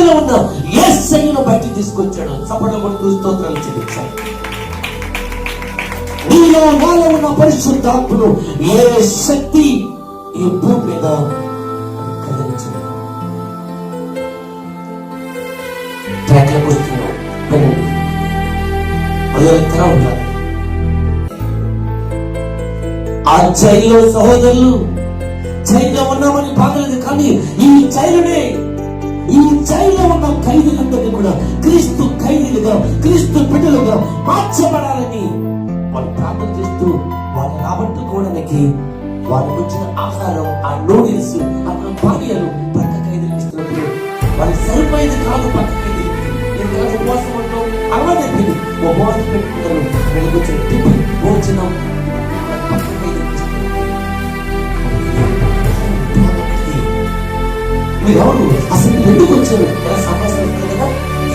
లోపల ఉన్న యేసయ్యను బయటికి తీసుకొచ్చాడు. చప్పట్లు కొడుతూ స్తోత్రాలు చెల్లించాడు. నీలో నాలో ఉన్న పరిశుద్ధాత్మను ఏ శక్తి ఈ భూమి మీద కలిగించదు. ట్రాక్ల కొడుతున్నాం ఉండాలి. ఆ జైల్లో సహోదరులు జైల్లో ఉన్నామని బాగలేదు, కానీ ఈ జైల్లో ఉన్న ఖైదీలందరినీ కూడా క్రీస్తు ఖైదీలుగా, క్రీస్తు బిడ్డలుగా మార్చబడాలని వాళ్ళు ప్రార్థన చేస్తూ వాళ్ళు రాబట్టుకోవడానికి వాళ్ళకు వచ్చిన ఆహారం, ఆ నూడిల్స్, అక్కడ పానీయాలు పక్క ఖైదీలకు ఇస్తున్నప్పుడు వాళ్ళకి సరిపోయేది కాదు. పక్క ఖైదీలు ఎందుకంటే ఉపవాసం ఉంటాం అలవాటు అయిపోయింది. ఉపవాసం పెట్టుకుంటారు, వెళ్ళి వచ్చిన టిఫిన్ భోజనం పక్క ఖైదీలకు మీరెవరు, అసలు ఎందుకు వచ్చారు, ఎలా సంభాషణ కదా.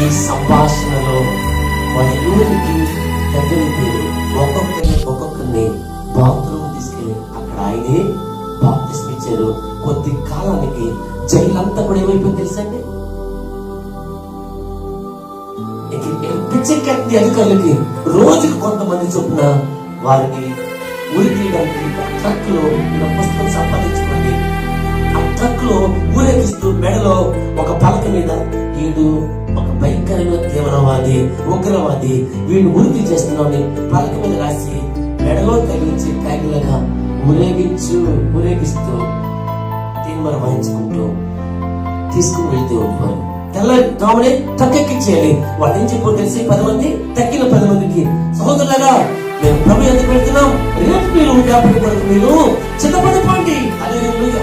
ఈ సంభాషణలో వాళ్ళ ఊరికి దగ్గరికి ఒక్కొక్కరిని బాత్రూమ్ తీసుకెళ్ళి అక్కడ ఆయనే బాప్తిస్మం ఇచ్చారు. కొద్ది కాలానికి జైలంతా కూడా ఏమైపోయింది తెలుసండి, పిచ్చెక్కి అధికారులకి రోజుకి కొంతమంది చొప్పున వారికి ఉరి తీయడానికి ట్రక్ లో పుస్తకం సంపాదించుకోండి, ఆ ట్రక్ లో ఊరేగిస్తూ మెడలో ఒక పలక మీద వీడు ఒక భయంకరమైన తీవ్రవాది, ఉగ్రవాది, వీడిని ఉరికి చేస్తున్నామని పలక మీద రాసి మెడలో తగిలించి ట్యాగులుగా ఊరేగిస్తూ తీర్మాన వహించుకుంటూ తీసుకుని వెళ్తూ ఉంటారు. తెల్లనే తక్కెక్కించేయాలి. వాళ్ళు ఏం చెప్పారు తెలిసి 10 మంది తక్కిన 10 మందికి, సహోదరులారా మేము ప్రభు ఎందుకు వెళ్తున్నాం, రేపు మీరు జ్ఞాపకం కొరకు మీరు సిద్ధపడిపోండి. హల్లెలూయా.